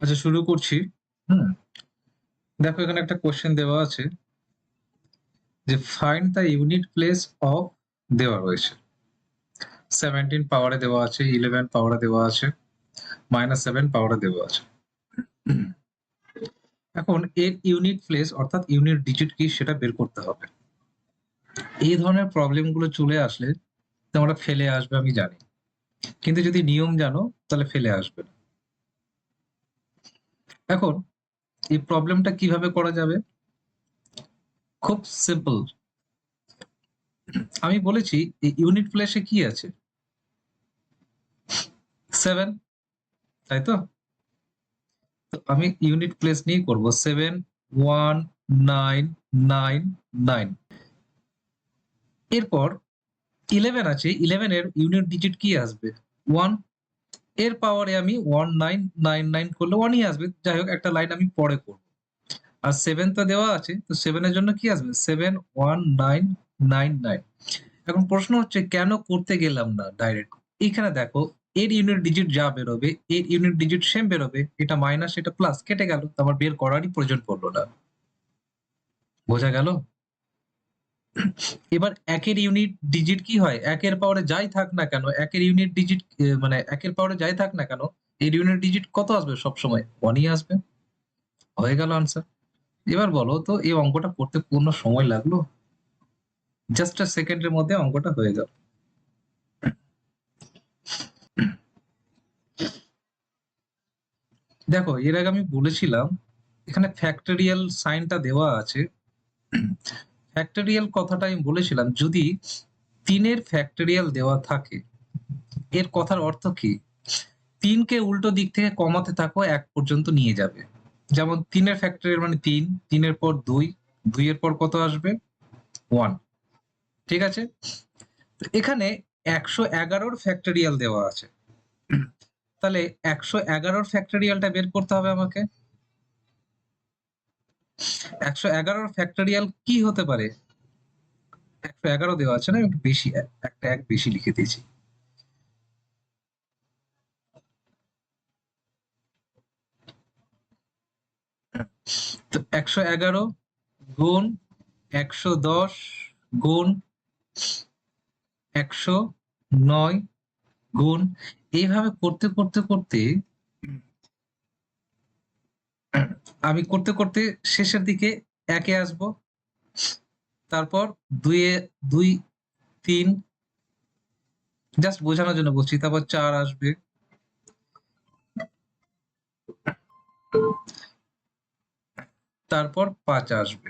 আচ্ছা, শুরু করছি। হুম, দেখো এখানে একটা কোশ্চেন দেওয়া আছে যে find the unit place of, দেওয়া রয়েছে 17 পাওয়ারে দেওয়া আছে, 11 পাওয়ারে দেওয়া আছে, -7 পাওয়ারে দেওয়া আছে। এখন এর ইউনিট প্লেস অর্থাৎ ইউনিট ডিজিট কি সেটা বের করতে হবে। এই ধরনের প্রবলেম গুলো চলে আসলে তোমরা ফেলে আসবে আমি জানি, কিন্তু যদি নিয়ম জানো তাহলে ফেলে আসবে না। এখন এই প্রবলেমটা কিভাবে করা যাবে? খুব সিম্পল। আমি বলেছি এই ইউনিট প্লেসে কি আছে, 7, তাই তো? তো আমি ইউনিট প্লেস নিয়ে করব 7 1 9 9 9। এরপর 11 আছে, 11 এর ইউনিট ডিজিট কি আসবে? 1। এর পাওয়ারে আমি 1999 করলে 1ই আসবে। যাই হোক, একটা লাইন আমি পরে করব। আর 7 তো দেওয়া আছে, তো 7 এর জন্য কি আসবে? 71999। এখন প্রশ্ন হচ্ছে কেন করতে গেলাম না ডাইরেক্ট? এইখানে দেখো, এর ইউনিট ডিজিট যা বেরোবে এর ইউনিট ডিজিট সেম বেরোবে। এটা মাইনাস এটা প্লাস কেটে গেল, তো আমার বের করারই প্রয়োজন পড়লো না। বোঝা গেল? এবার একের ইউনিট ডিজিট কি হয়? একের পাওয়ারে যাই থাক না কেন, একের ইউনিট ডিজিট মানে একের পাওয়ারে যাই থাক না কেন, এর ইউনিট ডিজিট কত আসবে? সবসময় 1ই আসবে। হয়ে গেল আনসার। এবার বলো তো এই অঙ্কটা করতে পূর্ণ সময় লাগলো? জাস্ট সেকেন্ডের মধ্যে অঙ্কটা হয়ে গেল। দেখো, এর আগে আমি বলেছিলাম এখানে ফ্যাক্টরিয়াল সাইনটা দেওয়া আছে। ফ্যাক্টরিয়াল কথাটা আমি বলেছিলাম, যদি 3-এর ফ্যাক্টরিয়াল দেওয়া থাকে, এর কথার অর্থ কি? 3-কে উল্টো দিক থেকে কমাতে থাকো, 1 পর্যন্ত নিয়ে যাবে। যেমন 3-এর ফ্যাক্টরিয়াল মানে 3, 3-এর পর 2, 2-এর পর কত আসবে? 1। ঠিক আছে? তো এখানে 111-র ফ্যাক্টরিয়াল দেওয়া আছে। তাহলে 111-র ফ্যাক্টরিয়ালটা বের করতে হবে আমাকে। 111-র ফ্যাক্টরিয়াল কি হতে পারে? 111 দেওয়া আছে না, একটু বেশি, একটা 1 বেশি লিখে দিয়েছি। তো 111 গুণ 110 গুণ 109 গুণ, এইভাবে করতে করতে করতে আমি করতে করতে শেষের দিকে 1-এ আসবো। তারপর 2-এ 2 3, জাস্ট বোঝানোর জন্য বলছি। তারপর 4 আসবে। তারপর 5 আসবে।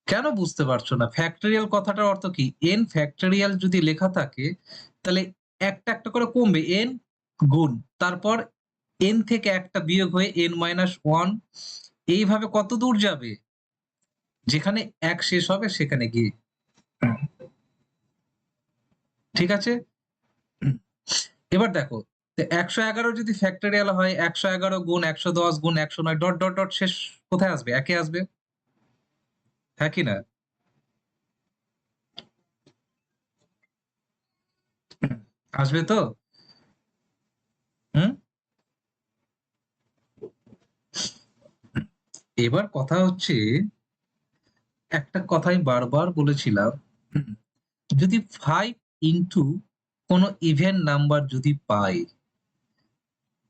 কেন বুঝতে পারছো না? ফ্যাক্টরিয়াল কথাটার অর্থ কি? n ফ্যাক্টরিয়াল যদি লেখা থাকে তাহলে একটা একটা করে কমবে n গুণ। তারপর n থেকে একটা বিয়োগ হয়ে n-1, এইভাবে কত দূর যাবে? যেখানে 1 শেষ হবে সেখানে গিয়ে। ঠিক আছে? এবার দেখো, 111 যদি ফ্যাক্টরিয়াল হয় 111 গুণ 110 গুণ 109 ডট ডট ডট শেষ কোথায় আসবে? 1-এ আসবে। হ্যাঁ কি না? আসবে তো? হুম? এবার কথা হচ্ছে, একটা কথাই বারবার বলেছিলাম, যদি 5 ইনটু কোন ইভেন নাম্বার যদি পাই,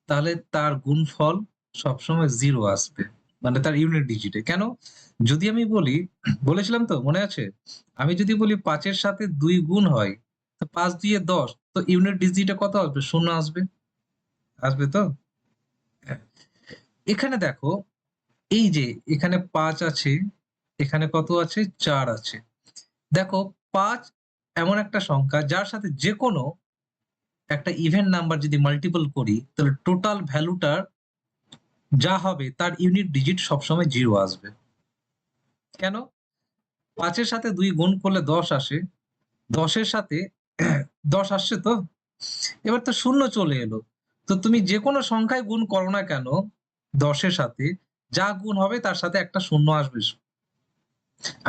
তাহলে তার গুণফল সবসময় 0 আসবে। মানে তার ইউনিট ডিজিটে। কেন? যদি আমি বলি, বলেছিলাম তো মনে আছে? আমি যদি বলি 5 এর সাথে 2 গুণ হয়, তো 5 2 এ 10, তো ইউনিট ডিজিটে কত আসবে? 0 আসবে। আসবে তো? হ্যাঁ। এখানে দেখো, এই যে এখানে 5 আছে, এখানে কত আছে? 4 আছে। দেখো, 5 এমন একটা সংখ্যা যার সাথে যেকোনো একটা ইভেন নাম্বার যদি মাল্টিপল করি, তাহলে টোটাল ভ্যালুটার যা হবে তার ইউনিট ডিজিট সবসময় 0 আসবে। কেন? 5 এর সাথে 2 গুণ করলে 10 আসে। 10 এর সাথে 10 আসছে তো? এবার তো 0 চলে এলো। তো তুমি যেকোনো সংখ্যায় গুণ করো না কেন 10 এর সাথে, যা গুণ হবে তার সাথে একটা 0 আসবে।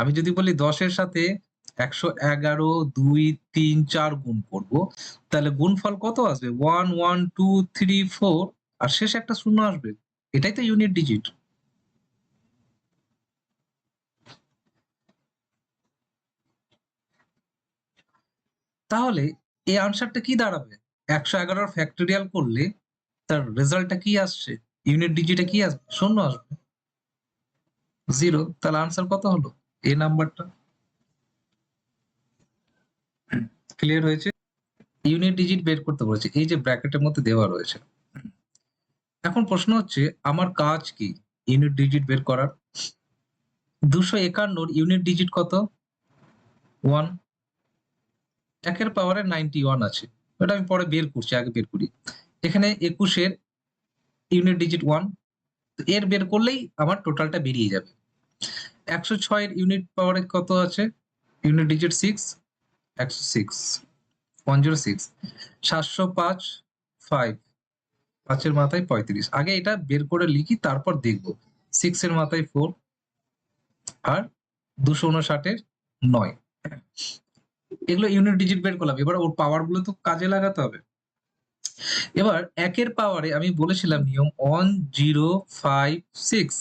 আমি যদি বলি 10 এর সাথে 111, 2, 3, 4 গুণ করব, তাহলে গুণফল কত আসবে? 1 1 2 3 4, আর শেষে একটা শূন্য আসবে, এটাই তো ইউনিট ডিজিট। তাহলে এই আনসারটা কি দাঁড়াবে? 111 ফ্যাক্টোরিয়াল করলে তার রেজাল্টটা কি আসছে? ইউনিট ডিজিটে কি আসবে? শূন্য আসবে, 0। তাহলে আনসার কত হলো? এই নাম্বারটা। ক্লিয়ার হয়েছে? ইউনিট ডিজিট বের করতে বলেছে, এই যে ব্র্যাকেটের মধ্যে দেওয়া রয়েছে। এখন প্রশ্ন হচ্ছে আমার কাজ কি ইউনিট ডিজিট বের করার? 251 ইউনিট ডিজিট কত? 1। একের পাওয়ারে 91 আছে, এটা আমি পরে বের করছি, আগে বের করি। এখানে 21 এর ইউনিট ডিজিট 1, এর বের করলেই আমার টোটালটা বেরিয়ে যাবে। 106 এর ইউনিট পাওয়ারে কত আছে? Unit digit 6, 106, 106। 705, 5, 5 এর মাথায় 35। আগে এটা বের করে লিখি, তারপর দেখবো। 6 এর মাথায় 4 আর 259 এর 9। এগুলো ইউনিট ডিজিট বের করলাম, এবার ওর পাওয়ার গুলো তো কাজে লাগাতে হবে। এবার একের পাওয়ারে আমি বলেছিলাম নিয়ম 1056,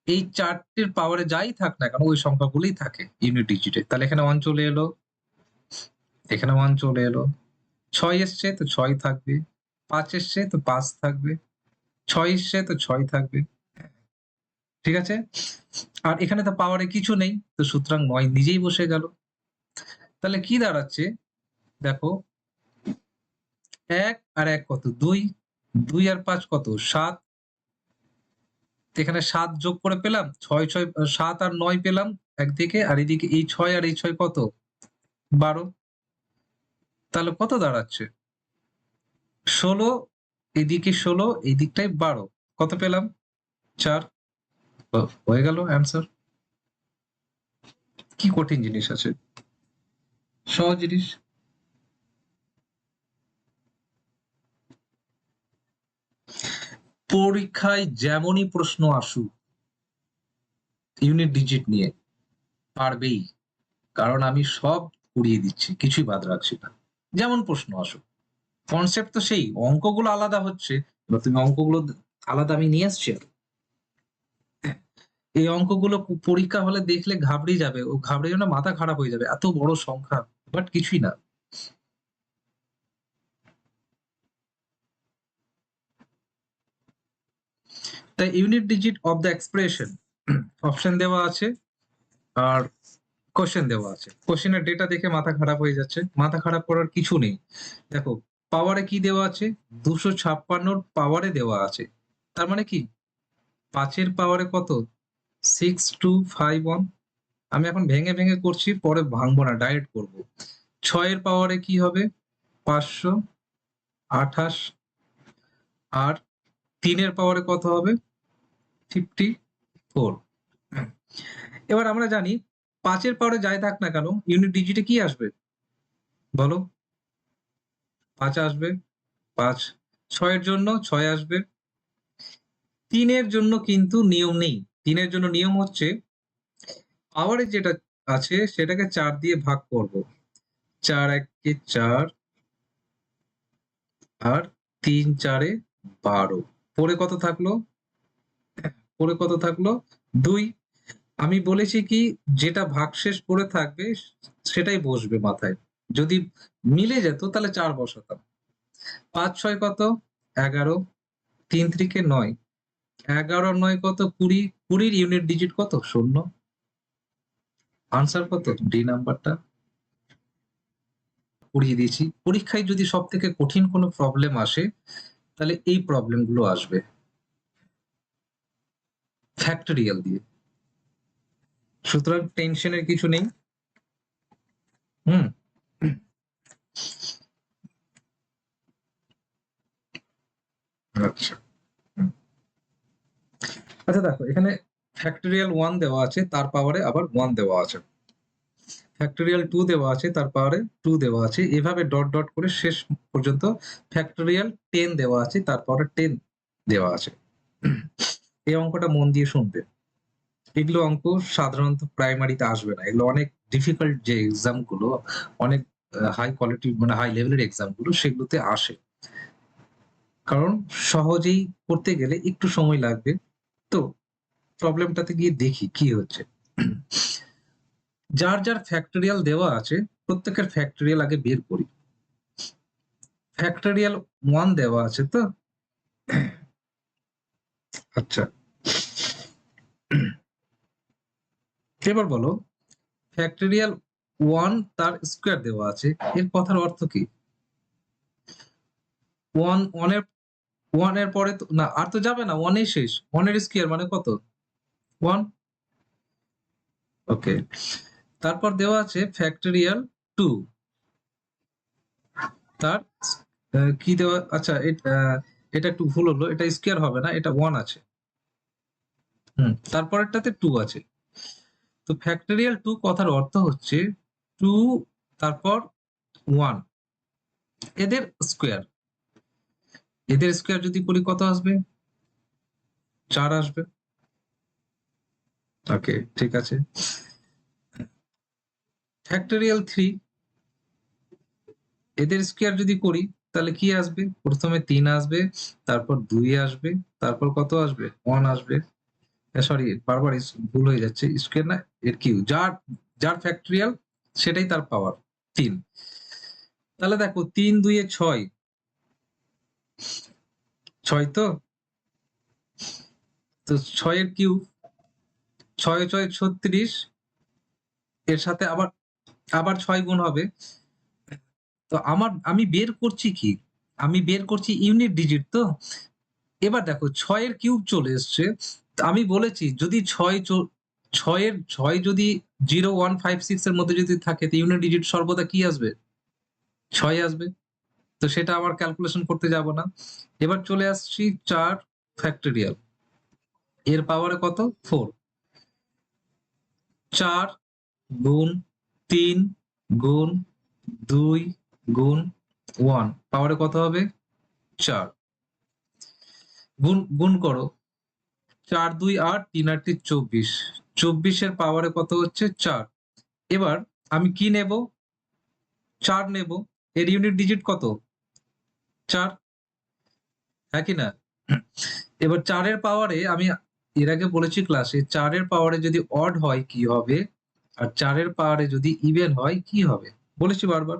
এই চারটের পাওয়ারে যাই থাক না কেন ওই সংখ্যাগুলোই থাকে ইউনিট ডিজিটে। তাহলে এখানে 1 চলে এলো, এখানে 1 চলে এলো, 6 এসছে তো 6 থাকবে, 5 এসছে তো 5 থাকবে, 6 এসছে তো 6 থাকবে। ঠিক আছে? আর এখানে তো পাওয়ারে কিছু নেই, তো সুতরাং 9 নিজেই বসে গেল। তাহলে কি দাঁড়াচ্ছে দেখো, 1 আর 1 কত? 2, 2 আর 5 কত? 7। এখানে 7 যোগ করে পেলাম, 6, 6, 7 আর 9 পেলাম একদিকে, আর এদিকে এই 6 আর এই 6 কত? 12। তাহলে কত দাঁড়াচ্ছে? 16, এদিকে 16, এই দিকটায় 12। কত পেলাম? 4। হয়ে গেল অ্যান্সার। কি কঠিন জিনিস আছে? সহজ জিনিস। পরীক্ষায় যেমনই প্রশ্ন আসুক ইউনিট ডিজিট নিয়ে, পারবেই, কারণ আমি সব করিয়ে দিচ্ছি, কিছুই বাদ রাখছি না। যেমন প্রশ্ন আসুক, কনসেপ্ট তো সেই, অঙ্কগুলো আলাদা হচ্ছে। এবার তুমি অঙ্কগুলো আলাদা আমি নিয়ে আসছি আর। এই অঙ্কগুলো পরীক্ষা হলে দেখলে ঘাবড়ে যাবে, ও ঘাবড়ে যাবে না, মাথা খারাপ হয়ে যাবে, এত বড় সংখ্যা, বাট কিছুই না। তাই unit digit of the expression option দেওয়া আছে আর কোশ্চেন দেওয়া আছে। কোশ্চেনের ডেটা দেখে মাথা খারাপ হয়ে যাচ্ছে, মাথা খারাপ করার কিছু নেই। দেখো পাওয়ারে কি দেওয়া আছে? 256 পাওয়ারে দেওয়া আছে। তার মানে কি 5 এর পাওয়ারে কত? 6251। আমি এখন ভেঙে ভেঙে করছি, পরে ভাঙবো না, ডাইরেক্ট করব। 6 এর পাওয়ারে কি হবে? 528। আর 3 এর পাওয়ারে কত হবে? 54। এবার আমরা জানি 5 এর পাওয়ারে যাই থাক না কেন ইউনিট ডিজিটে কি আসবে বলো? 5 আসবে, 5। 6 এর জন্য 6 আসবে। 3 এর জন্য কিন্তু নিয়ম নেই। 3 এর জন্য নিয়ম হচ্ছে পাওয়ারে যেটা আছে সেটাকে 4 দিয়ে ভাগ করব। 4 একে 4 আর 3 4 এ 12। পরে কত থাকলো? পরে কত থাকলো? 2। আমি বলেছি কি যেটা ভাগশেষ পড়ে থাকবে সেটাই বসবে মাথায়। যদি মিলে যেত তাহলে 4 বসাতাম। ৫ ৬ কত? 11। ৩ ৩কে ৯। 11 আর 9 কত? 20। 20 এর ইউনিট ডিজিট কত? 0। আনসার কত? ডি নাম্বারটা। পড়িয়ে দিয়েছি। পরীক্ষায় যদি সবথেকে কঠিন কোনো প্রবলেম আসে তাহলে এই প্রবলেম গুলো আসবে ফ্যাক্টরিয়াল দিয়ে। সুতরাং টেনশনের কিছু নেই। হুম। আচ্ছা। আচ্ছা দেখো এখানে ফ্যাক্টরিয়াল 1 দেওয়া আছে, তার পাওয়ারে আবার 1 দেওয়া আছে। ফ্যাক্টরিয়াল 2 দেওয়া আছে, তার পাওয়ারে 2 দেওয়া আছে। এভাবে ডট ডট করে শেষ পর্যন্ত ফ্যাক্টরিয়াল 10 দেওয়া আছে, তার পাওয়ারে 10 দেওয়া আছে। এই অঙ্কটা মন দিয়ে শুনবে। এগুলো অঙ্ক সাধারণত প্রাইমারিতে আসবে না। এগুলো অনেক ডিফিকাল্ট যে এক্সাম গুলো, অনেক হাই কোয়ালিটি মানে হাই লেভেলের এক্সাম গুলো সেগুলোতে আসে। কারণ সহজেই করতে গেলে একটু সময় লাগবে। তো প্রবলেমটাতে গিয়ে দেখি কি হচ্ছে। যার ফ্যাক্টরিয়াল দেওয়া আছে প্রত্যেকের ফ্যাক্টরিয়াল আগে বের করি। ফ্যাক্টরিয়াল 1 দেওয়া আছে তো? আচ্ছা। এবার বলো ফ্যাক্টরিয়াল 1 তার স্কয়ার দেওয়া আছে। এর কথার অর্থ কি? 1 এর 1 এর পরে তো না আর তো যাবে না 1 এই শেষ। 1 এর স্কয়ার মানে কত? 1 ওকে। তারপর দেওয়া আছে ফ্যাক্টরিয়াল 2 তার কি দেওয়া আচ্ছা এটা একটু ভুল হলো। এটা স্কয়ার হবে না। এটা 1 আছে। তারপরেরটাতে 2 আছে। তো ফ্যাক্টরিয়াল 2 কথার অর্থ হচ্ছে 2 তারপর 1 এদের স্কয়ার। এদের স্কয়ার যদি করি কত আসবে? 4 আসবে। ওকে, ঠিক আছে। ফ্যাক্টরিয়াল 3 এদের স্কয়ার যদি করি তাহলে কি আসবে? প্রথমে 3 আসবে, তারপর 2 আসবে, তারপর কত আসবে? 1 আসবে। সরি বারবার ভুল হয়ে যাচ্ছে। স্কয়ার না এর কিউ। যার ফ্যাক্টরিয়াল সেটাই তার পাওয়ার 3। তাহলে দেখো 3 2 এ 6। 6 তো? তো 6 এর কিউব 6 6 36 এর সাথে আবার আবার 6 গুণ হবে। তো আমি বের করছি কি? আমি বের করছি ইউনিট ডিজিট তো? এবার দেখো 6 এর কিউব চলে এসছে। আমি বলেছি যদি 6 এর 6 যদি 0 1 5 6 এর মধ্যে যদি থাকে তো ইউনিট ডিজিট সর্বদা কি আসবে? 6 আসবে। তো সেটা আবার ক্যালকুলেশন করতে যাব না। এবার চলে আসছি 4 ফ্যাক্টরিয়াল। এর পাওয়ারে কত? 4। 4 গুণ 3 গুণ 2 গুণ 1 পাওয়ারে কত হবে? 4। গুণ করো। 4 2 8 3 8 24। 24 এর পাওয়ারে কত হচ্ছে? 4। এবার আমি কি নেব? 4 নেব। এর ইউনিট ডিজিট কত? 4, হ্যাঁ কি না? এবার 4 এর পাওয়ারে আমি এর আগে বলেছি ক্লাসে 4 এর পাওয়ারে যদি অড হয় কি হবে? আর 4 এর পাওয়ারে যদি ইভেন হয় কি হবে? বলেছি বারবার।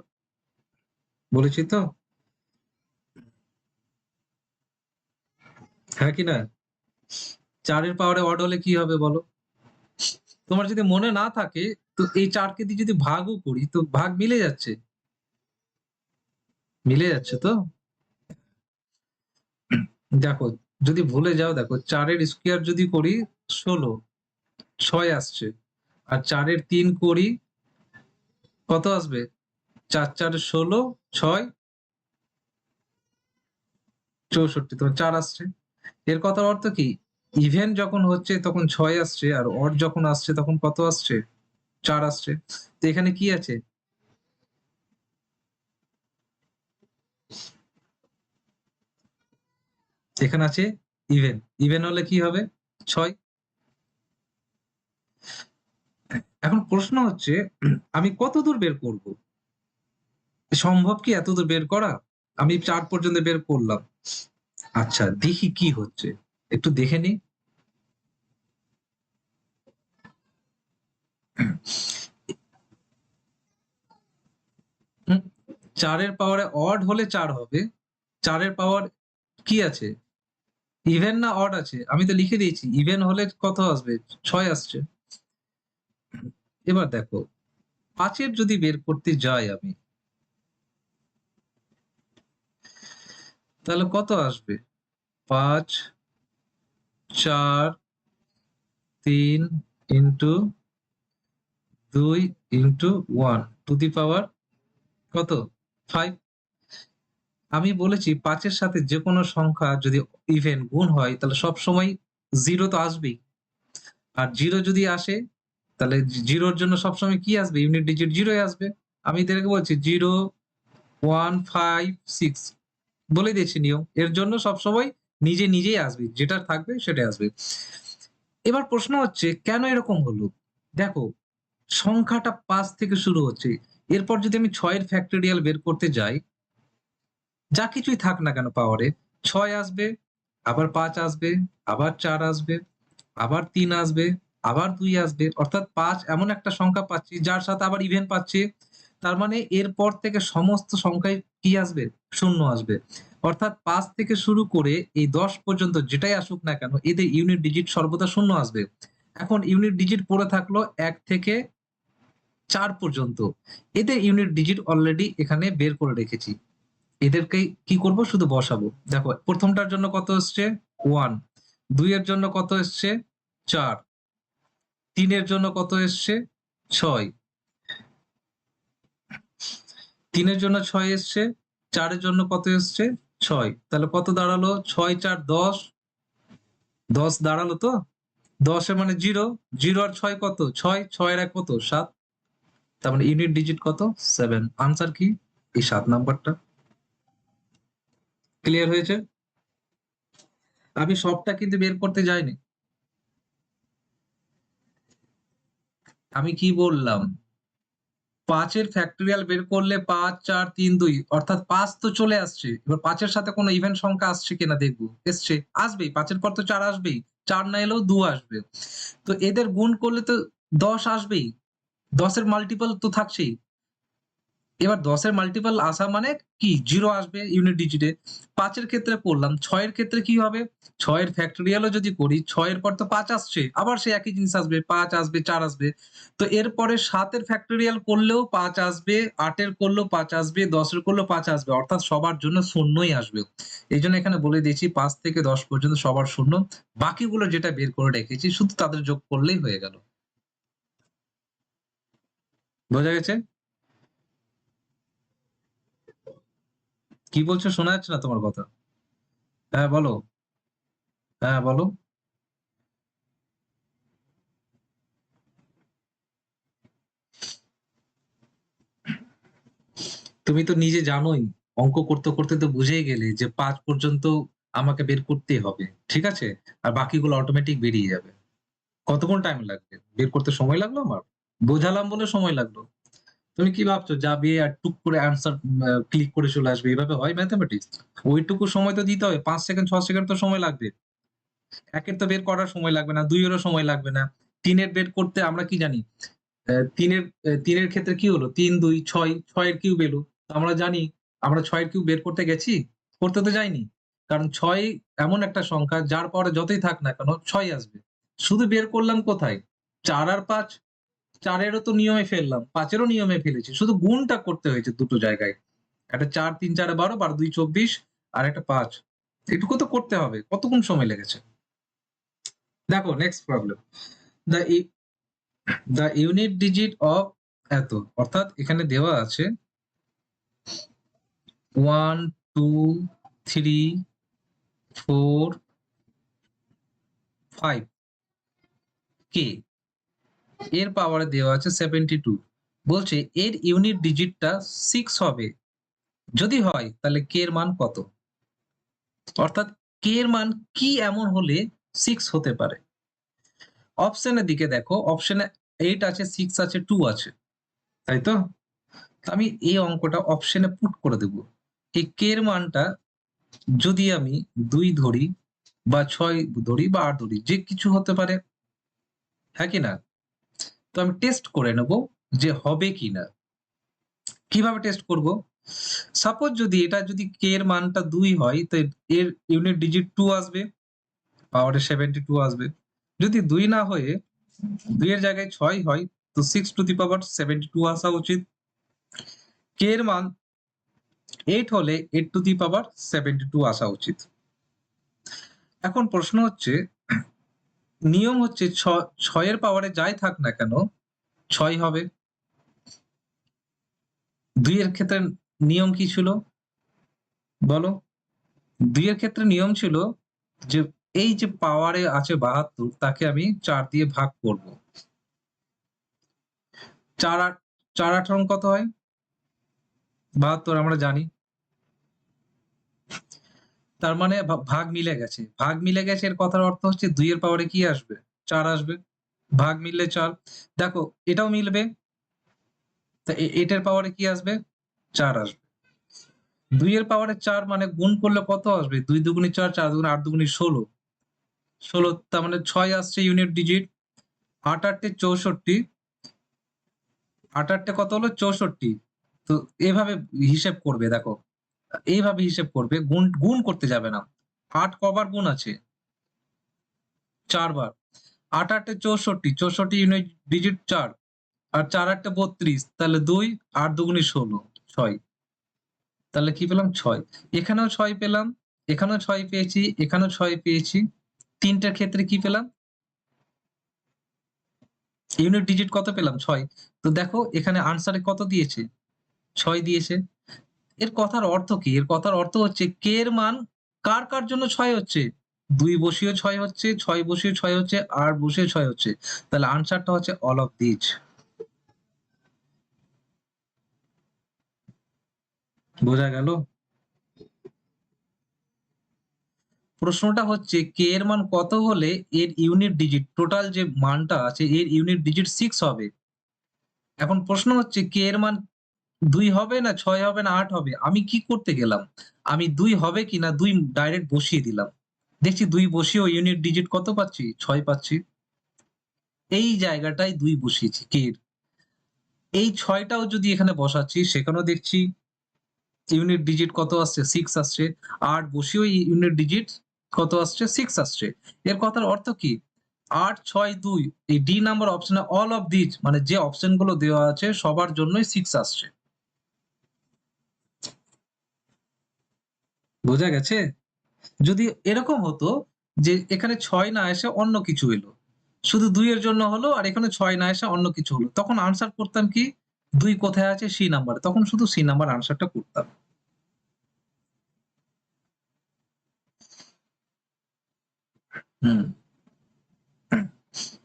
বলেছি তো? হ্যাঁ কি না? 4 এর পাওয়ারে অড হলে কি হবে বলো? তোমার যদি মনে না থাকে তো এই 4 কে দিয়ে যদি ভাগও করি তো ভাগ মিলে যাচ্ছে। মিলে যাচ্ছে তো? দেখো যদি ভুলে যাও দেখো 4 এর স্কয়ার যদি করি 16 6 আসছে। আর 4 এর 3 করি কত আসবে? 4 4 16 6 64 তোমার 4 আসছে। এর কথার অর্থ কি? ইভেন যখন হচ্ছে তখন 6 আসছে আর অড যখন আসছে তখন কত আসছে? 4 আসছে। তো এখানে কি আছে? এখানে আছে ইভেন। ইভেন হলে কি হবে? 6। এখন প্রশ্ন হচ্ছে আমি কতদূর বের করব? সম্ভব কি এতদূর বের করা? আমি 4 পর্যন্ত বের করলাম। আচ্ছা দেখি কি হচ্ছে। একটু দেখে নিই। 4 এর পাওয়ারে অড হলে 4 হবে। 4 এর পাওয়ার কি আছে? ইভেন না অড আছে? আমি তো লিখে দিয়েছি। ইভেন হলে কত আসবে? 6 আসছে। এবার দেখো 5 এর যদি বের করতে যাই আমি তাহলে কত আসবে? 5 4 3 ইনটু 2 ইনটু 1 টু দি পাওয়ার কত? 5। আমি বলেছি 5 এর সাথে যেকোনো সংখ্যা যদি ইভেন গুণ হয় তাহলে সবসময় 0 তো আসবেই। আর 0 যদি আসে তাহলে 0 এর জন্য সবসময় কি আসবে? ইউনিট ডিজিট 0 ই আসবে। আমি এদেরকে বলছি 0 1 5 6 বলে দিয়েছি নিয়ম। এর জন্য সবসময় নিজেই আসবে। যেটা থাকবে সেটাই আসবে। এবার প্রশ্ন হচ্ছে কেন এরকম হলো? দেখো সংখ্যাটা 5 থেকে শুরু হচ্ছে। এরপর যদি আমি 6 এর ফ্যাক্টরিয়াল বের করতে যাই, যা কিছুই থাক না কেন পাওয়ারে, ছয় আসবে, আবার ৫ আসবে, আবার ৪ আসবে, আবার ৩ আসবে, আবার ২ আসবে। অর্থাৎ ৫ এমন একটা সংখ্যা পাচ্ছি যার সাথে আবার ইভেন পাচ্ছি। তার মানে এরপর থেকে সমস্ত সংখ্যায় কি আসবে? শূন্য আসবে। অর্থাৎ ৫ থেকে শুরু করে এই ১০ পর্যন্ত যেটাই আসুক না কেন এদের ইউনিট ডিজিট সর্বদা শূন্য আসবে। এখন ইউনিট ডিজিট পড়ে থাকলো ১ থেকে ৪ পর্যন্ত। এদের ইউনিট ডিজিট অলরেডি এখানে বের করে রেখেছি। এদেরকে কি করব? শুধু বসাবো। দেখো ১ম টার জন্য কত এসছে? ১, ২ এর জন্য কত এসছে? ৪, ৩ এর জন্য কত এসছে? ৬, ৩ এর জন্য ৬ এসছে, ৪ এর জন্য কত এসছে? ৬। তাহলে কত দাঁড়ালো? ৬, ৪, ১০, ১০ দাঁড়ালো তো? ১০ এর মানে 0, 0 আর ৬ কত? ৬, ৬ আর ১ কত? ৭। তার মানে ইউনিট ডিজিট কত? 7। আনসার কি? এই ৭ নাম্বারটা। ক্লিয়ার হয়েছে? আমি সবটা কিন্তু বের করতে যাইনি। আমি কি বললাম? ৫ এর ফ্যাক্টরিয়াল বের করলে ৫, ৪, ৩, ২ অর্থাৎ ৫ তো চলে আসছে। এবার ৫ এর সাথে কোনো ইভেন সংখ্যা আসছে কিনা দেখব। এসছে, আসবেই। ৫ এর পর তো ৪ আসবেই। ৪ না এলেও ২ আসবে। তো এদের গুণ করলে তো ১০ আসবেই। ১০ এর মাল্টিপল তো থাকছেই। এবার ১০ এর মাল্টিপল আসা মানে কি? 0 আসবে ইউনিট ডিজিটে। ৫ এর ক্ষেত্রে করলাম। ৬ এর ক্ষেত্রে কি হবে? ৬ এর ফ্যাক্টরিয়াল ও যদি করি, ৬ এর পর তো ৫ আসছে। আবার সেই একই জিনিস আসবে। ৫ আসবে, ৪ আসবে। তো এরপরে ৭ এর ফ্যাক্টরিয়াল করলেও ৫ আসবে, ৮ এর করলেও ৫ আসবে, ১০ এর করলেও ৫ আসবে। অর্থাৎ সবার জন্য শূন্যই আসবে। এইজন্য এখানে বলে দিয়েছি ৫ থেকে ১০ পর্যন্ত সবার শূন্য। বাকিগুলো যেটা বের করে রেখেছি শুধু তাদের যোগ করলেই হয়ে গেল। বোঝা গেছে? কি বলছো? শোনা যাচ্ছে না তোমার কথা। হ্যাঁ, বলো। হ্যাঁ, বলো। তুমি তো নিজে জানোই অঙ্ক করতে, করতে তো বুঝেই গেলে যে ৫ পর্যন্ত আমাকে বের করতেই হবে। ঠিক আছে? আর বাকিগুলো অটোমেটিক বেরিয়ে যাবে। কতক্ষণ টাইম লাগবে? বের করতে সময় লাগলো আমার? বোঝালাম বলে সময় লাগলো। তুমি কি ভাবছো যাবে আর টুক করে অ্যান্সার ক্লিক করে চলে আসবে। এভাবে হয় ম্যাথমেটিক্স? ওইটুকু সময় তো দিতে হবে। ৫ সেকেন্ড ৬ সেকেন্ড তো সময় লাগবে। ১ এর তো বের করার সময় লাগবে না, ২ এরও সময় লাগবে না। ৩ এর বের করতে আমরা কি জানি? ৩ এর ক্ষেত্রে কি হলো? ৩, ২, ৬, ৬ এর কিউব এলো। তো আমরা জানি আমরা ৬ এর কিউব বের করতে গেছি? করতে তো যাইনি। কারণ ৬ এমন একটা সংখ্যা যার পরে যতই থাক না কেন ৬ আসবে। শুধু বের করলাম কোথায়? ৪ আর ৫। ৪ এরও তো নিয়মে ফেললাম। ৫ এরও নিয়মে ফেলেছি। শুধু গুণটা করতে হয়েছে দুটো জায়গায়। একটা ৪, ৩, ৪ ১২, ১২, ২, ২৪ আর একটা ৫। এটুকু তো করতে হবে। কতক্ষণ সময় লেগেছে? দেখো next problem. The E the unit digit of এত। অর্থাৎ এখানে দেওয়া আছে ১, ২, ৩, ৪, ৫ কে এর পাওয়ারে দেওয়া আছে 72। বলছে এর ইউনিট ডিজিটটা 6 হবে। যদি হয় তাহলে কে এর মান কত? অর্থাৎ কে এর মান কি এমন হলে 6 হতে পারে? অপশনের দিকে দেখো, অপশনে 8 আছে, 6 আছে, 2 আছে। তাই তো? আমি এই অঙ্কটা অপশনে পুট করে দেব। এই কে এর মানটা যদি আমি ২ ধরি বা ৬ ধরি বা ৮ ধরি যে কিছু হতে পারে। হ্যাঁ কি না? তো আমি টেস্ট করে নেব যে হবে কিনা। কিভাবে টেস্ট করব? সাপোজ যদি এটা যদি k এর মানটা ২ হয় তো এর ইউনিট ডিজিট 2 আসবে, পাওয়ারে 72 আসবে। যদি ২ না হয়ে ২ এর জায়গায় ৬ হয় তো 6 টু দি পাওয়ার 72 আসা উচিত। k এর মান 8 হলে 8 টু দি পাওয়ার 72 আসা উচিত। এখন প্রশ্ন হচ্ছে নিয়ম হচ্ছে ৬ এর পাওয়ারে যাই থাক না কেন ৬ হবে। ২ এর ক্ষেত্রে নিয়ম কি ছিল? বলো? ২ এর ক্ষেত্রে নিয়ম ছিল যে এই যে পাওয়ারে আছে ৭২ তাকে আমি ৪ দিয়ে ভাগ করব। ৪ ৮ কত হয়? ৭২ আমরা জানি। তার মানে ভাগ মিলে গেছে। ভাগ মিলে গেছে এর কথার অর্থ হচ্ছে ২ এর পাওয়ারে কি আসবে? ৪ আসবে। ভাগ মিললে ৪। দেখো এটাও মিলবে। তা এটার পাওয়ারে কি আসবে? ৪ আসবে। 2 এর পাওয়ারে 4 মানে গুণ করলে কত আসবে? 2 দুগুণে 4, 4 দুগুণে 8 দুগুণে 16। 16 তার মানে 6 আসছে ইউনিট ডিজিট। 8 8 এ 64, 8 8 এ কত হলো? 64। তো এভাবে হিসেব করবে দেখো। এইভাবে হিসেব করবে, গুণ গুণ করতে যাবে না। 8 কবার গুণ আছে? 4 বার। 8 8 এ 64, 64 ইউনিট ডিজিট 4 আর 4 8 এ 32 তাহলে 2, 8 দুগুণে 16, 6। তাহলে কি পেলাম? 6। এখানেও 6 পেলাম, এখানেও 6 পেয়েছি, এখানেও 6 পেয়েছি। ৩ টার ক্ষেত্রে কি পেলাম? ইউনিট ডিজিট কত পেলাম? 6। তো দেখো এখানে আনসারে কত দিয়েছে? 6 দিয়েছে। এর কথার অর্থ কি? এর কথার অর্থ হচ্ছে কে এর মান কার জন্য 6 হচ্ছে? ২ বসিয়েও 6 হচ্ছে, ৬ বসিয়েও 6 হচ্ছে, ৮ বসিয়েও 6 হচ্ছে। তাহলে আনসারটা হচ্ছে অল অফ দিজ। বোঝা গেল? প্রশ্নটা হচ্ছে কে এর মান কত হলে এর ইউনিট ডিজিট টোটাল যে মানটা আছে এর ইউনিট ডিজিট 6 হবে। এখন প্রশ্ন হচ্ছে কে এর মান ২ হবে না ৬ হবে না ৮ হবে? আমি কি করতে গেলাম? আমি ২ হবে কিনা ২ ডাইরেক্ট বসিয়ে দিলাম। দেখছি ২ বসিয়েও ইউনিট ডিজিট কত পাচ্ছি? ৬ পাচ্ছি। এই জায়গাটায় ২ বসিয়েছি কে এর। এই ৬ টাও যদি এখানে বসাচ্ছি সেখানেও দেখছি ইউনিট ডিজিট কত আসছে? 6 আসছে। ৮ বসিয়েও ইউনিট ডিজিট কত আসছে? 6 আসছে। এর কথার অর্থ কি? ৮, ৬, ২ এই ডি নাম্বার অপশনে অল অফ দিজ মানে যে অপশন গুলো দেওয়া আছে সবার জন্যই 6 আসছে। বোঝা গেছে? যদি এরকম হতো যে এখানে ৬ না এসে অন্য কিছু এলো। শুধু ২ এর জন্য হলো আর এখানে ৬ না এসে অন্য কিছু হলো। তখন আনসার করতাম কি? ২ কোথায় আছে? সি নাম্বারে। তখন শুধু সি নাম্বার আনসারটা করতাম। হুম।